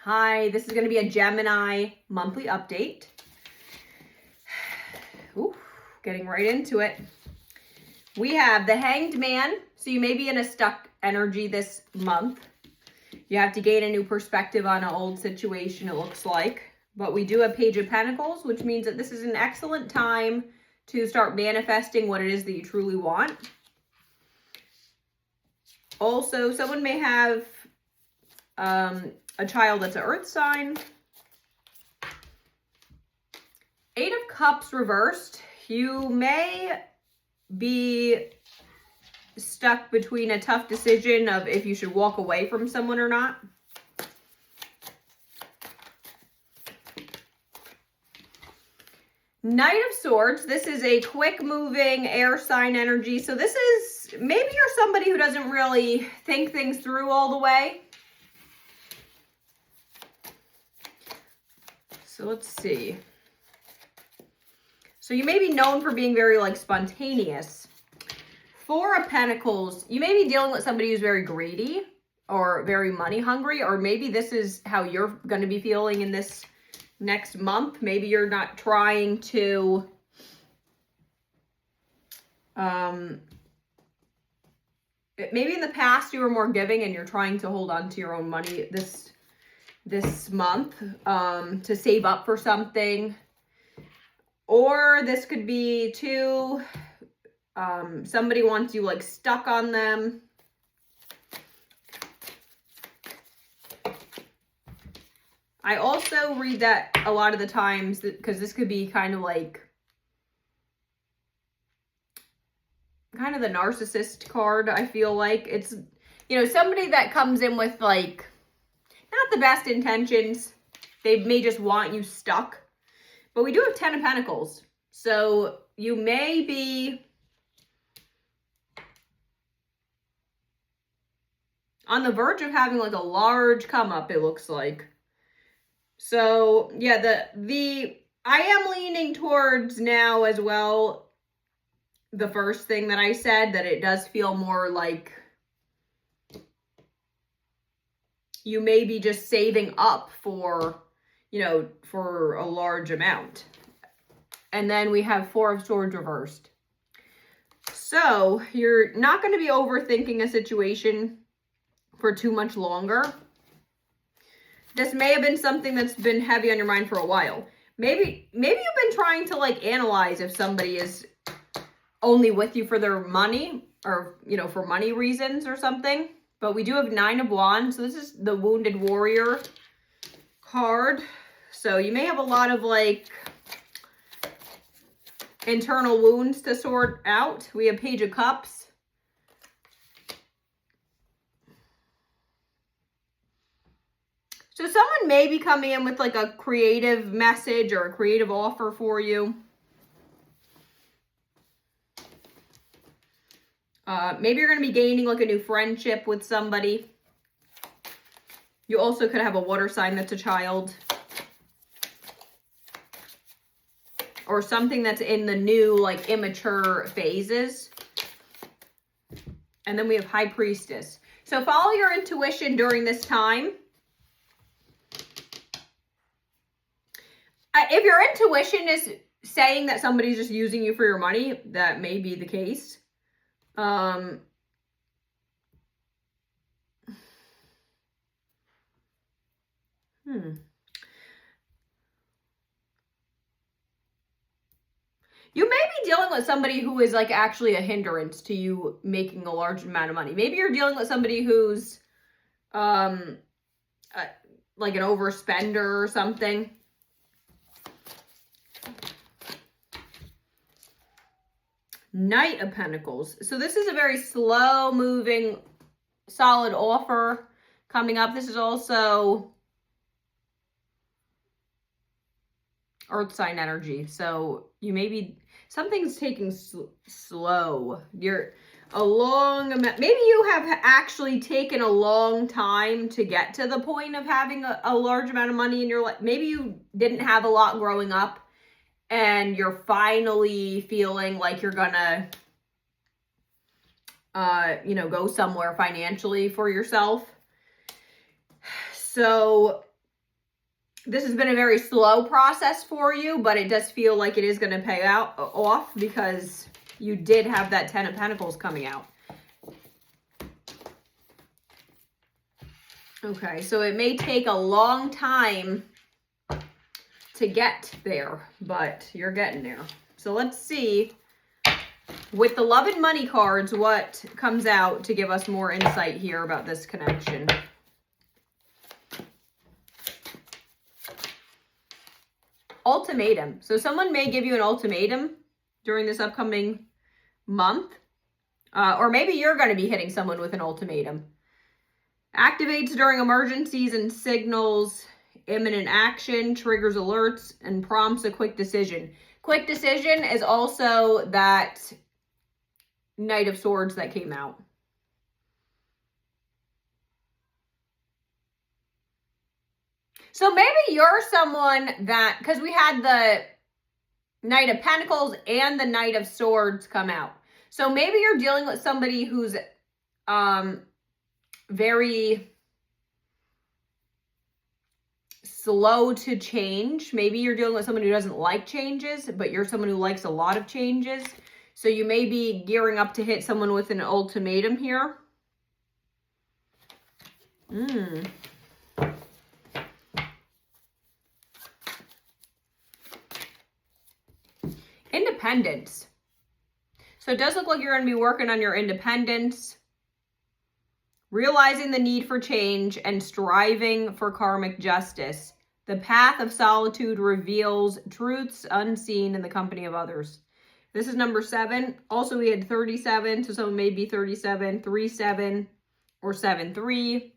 Hi, this is going to be a Gemini monthly update. Ooh, getting right into it. We have the Hanged Man. So you may be in a stuck energy this month. You have to gain a new perspective on an old situation, it looks like. But we do have Page of Pentacles, which means that this is an excellent time to start manifesting what it is that you truly want. Also, someone may have a child that's an earth sign. Eight of Cups reversed. You may be stuck between a tough decision of if you should walk away from someone or not. Knight of Swords. This is a quick moving air sign energy. So this is, maybe you're somebody who doesn't really think things through all the way. So let's see. So you may be known for being very spontaneous. Four of Pentacles. You may be dealing with somebody who's very greedy or very money hungry, or maybe this is how you're going to be feeling in this next month. Maybe you're not trying to maybe in the past you were more giving and you're trying to hold on to your own money this month to save up for something. Or this could be too somebody wants you stuck on them. I also read that a lot of the times because this could be kind of the narcissist card. I feel like it's, somebody that comes in with not the best intentions. They may just want you stuck. But we do have 10 of Pentacles. So you may be on the verge of having a large come up, it looks like. So yeah, I am leaning towards now as well the first thing that I said, that it does feel more like you may be just saving up for, for a large amount. And then we have Four of Swords reversed. So you're not going to be overthinking a situation for too much longer. This may have been something that's been heavy on your mind for a while. Maybe you've been trying to analyze if somebody is only with you for their money or, for money reasons or something. But we do have Nine of Wands. So this is the Wounded Warrior card. So you may have a lot of internal wounds to sort out. We have Page of Cups. So someone may be coming in with a creative message or a creative offer for you. Maybe you're going to be gaining a new friendship with somebody. You also could have a water sign that's a child. Or something that's in the new, immature phases. And then we have High Priestess. So follow your intuition during this time. If your intuition is saying that somebody's just using you for your money, that may be the case. You may be dealing with somebody who is actually a hindrance to you making a large amount of money. Maybe you're dealing with somebody who's an overspender or something. Knight of Pentacles. So this is a very slow moving, solid offer coming up. This is also earth sign energy. So you may be, something's taking slow. Maybe you have actually taken a long time to get to the point of having a large amount of money in your life. Maybe you didn't have a lot growing up and you're finally feeling like you're gonna go somewhere financially for yourself. So this has been a very slow process for you, but it does feel like it is going to pay off because you did have that 10 of Pentacles coming out. Okay, so it may take a long time to get there, but you're getting there. So let's see, with the love and money cards, what comes out to give us more insight here about this connection. Ultimatum. So someone may give you an ultimatum during this upcoming month, or maybe you're going to be hitting someone with an ultimatum. Activates during emergencies and signals imminent action, triggers alerts, and prompts a quick decision. Quick decision is also that Knight of Swords that came out. So maybe you're someone that, because we had the Knight of Pentacles and the Knight of Swords come out. So maybe you're dealing with somebody who's very slow to change. Maybe you're dealing with someone who doesn't like changes, but you're someone who likes a lot of changes. So you may be gearing up to hit someone with an ultimatum here. Independence. So it does look like you're going to be working on your independence, realizing the need for change, and striving for karmic justice. The path of solitude reveals truths unseen in the company of others. This is number 7. Also, we had 37, so someone may be 37, 37, or 73.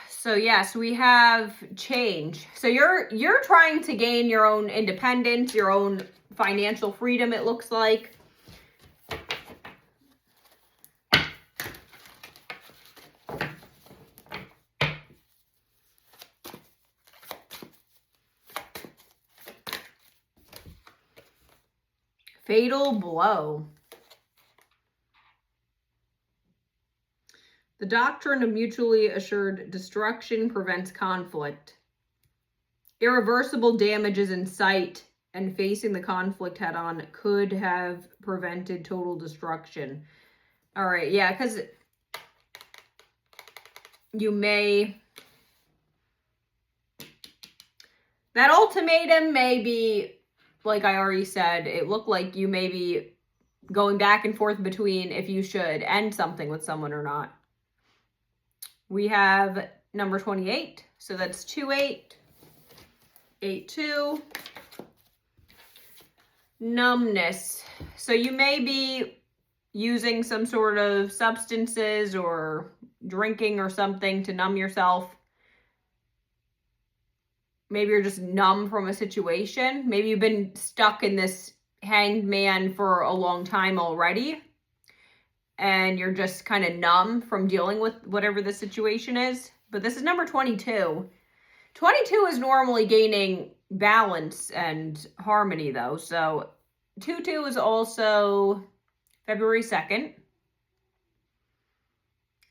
So yes, we have change. So you're trying to gain your own independence, your own financial freedom, it looks like. Fatal blow. The doctrine of mutually assured destruction prevents conflict. Irreversible damage is in sight, and facing the conflict head on could have prevented total destruction. All right, yeah, because you may... That ultimatum may be, like I already said, it looked like you may be going back and forth between if you should end something with someone or not. We have number 28, so that's 28, 82. Numbness. So you may be using some sort of substances or drinking or something to numb yourself. Maybe you're just numb from a situation. Maybe you've been stuck in this hanged man for a long time already, and you're just kind of numb from dealing with whatever the situation is. But this is number 22. 22 is normally gaining balance and harmony, though. So 22 is also February 2nd.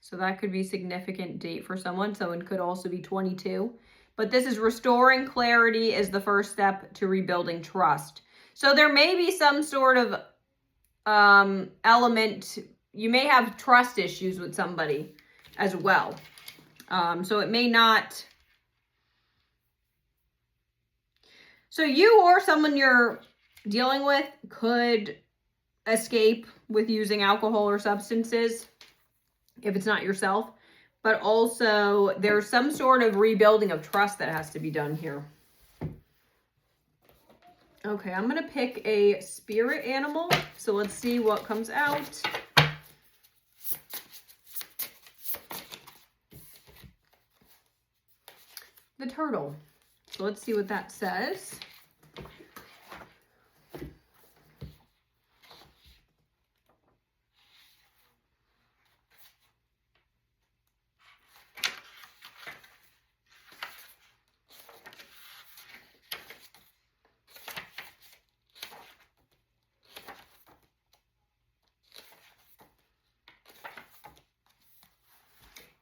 So that could be a significant date for someone. Someone could also be 22. But this is restoring clarity is the first step to rebuilding trust. So there may be some sort of element. You may have trust issues with somebody as well. So it may not. So you or someone you're dealing with could escape with using alcohol or substances if it's not yourself. But also there's some sort of rebuilding of trust that has to be done here. Okay, I'm going to pick a spirit animal. So let's see what comes out. The turtle. So let's see what that says.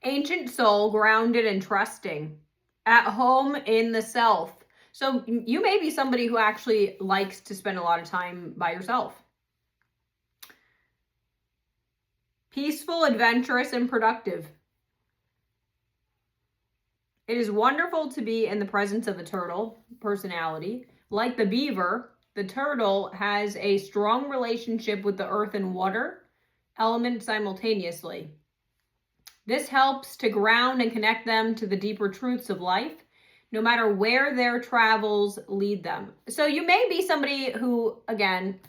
Ancient soul, grounded and trusting. At home in the self. So you may be somebody who actually likes to spend a lot of time by yourself. Peaceful, adventurous, and productive. It is wonderful to be in the presence of a turtle personality. Like the beaver, the turtle has a strong relationship with the earth and water element simultaneously. This helps to ground and connect them to the deeper truths of life, no matter where their travels lead them. So you may be somebody who, again,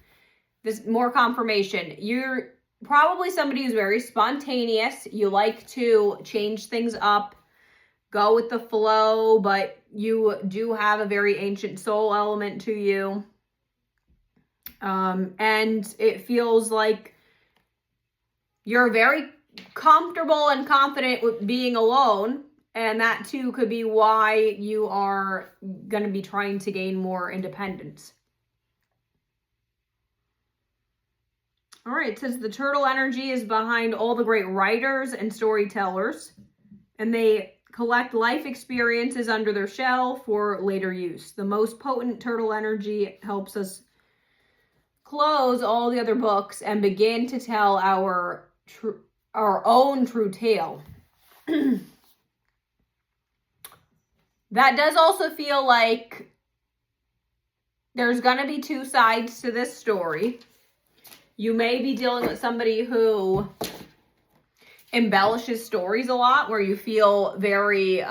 this more confirmation, you're probably somebody who's very spontaneous. You like to change things up, go with the flow, but you do have a very ancient soul element to you. And it feels like you're very comfortable and confident with being alone. And that too could be why you are going to be trying to gain more independence. All right, it says the turtle energy is behind all the great writers and storytellers, and they collect life experiences under their shell for later use. The most potent turtle energy helps us close all the other books and begin to tell our own true tale. That does also feel like there's going to be two sides to this story. You may be dealing with somebody who embellishes stories a lot, where you feel very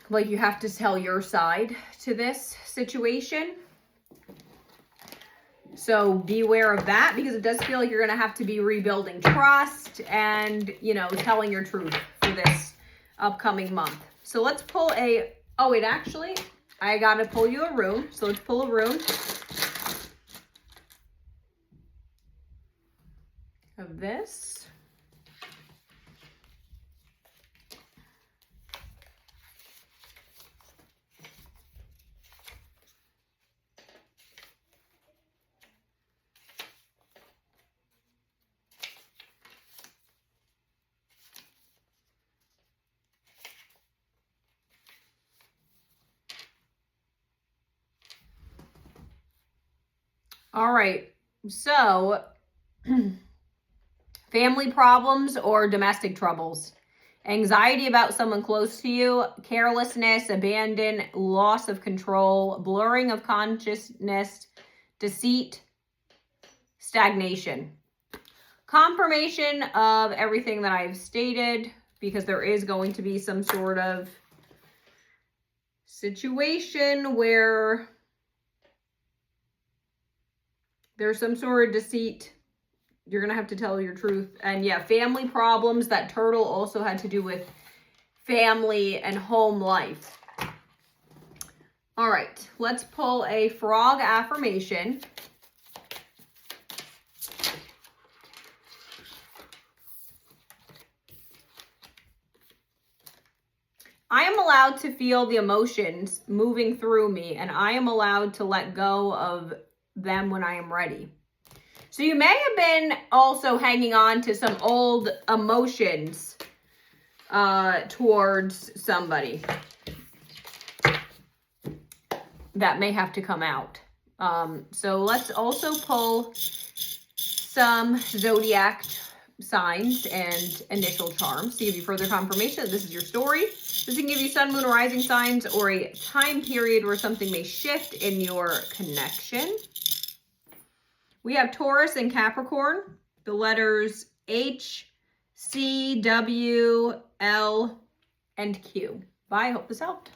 like you have to tell your side to this situation. So beware of that, because it does feel like you're going to have to be rebuilding trust and, you know, telling your truth for this upcoming month. So let's pull a, oh wait, actually, I got to pull you a rune. So let's pull a rune of this. All right, so family problems or domestic troubles, anxiety about someone close to you, carelessness, abandon, loss of control, blurring of consciousness, deceit, stagnation. Confirmation of everything that I've stated, because there is going to be some sort of situation where there's some sort of deceit. You're going to have to tell your truth. And yeah, family problems. That turtle also had to do with family and home life. All right, let's pull a frog affirmation. I am allowed to feel the emotions moving through me, and I am allowed to let go of them when I am ready. So you may have been also hanging on to some old emotions towards somebody that may have to come out. So let's also pull some zodiac signs and initial charms to give you further confirmation that this is your story. This can give you sun, moon, or rising signs, or a time period where something may shift in your connection. We have Taurus and Capricorn, the letters H, C, W, L, and Q. Bye. I hope this helped.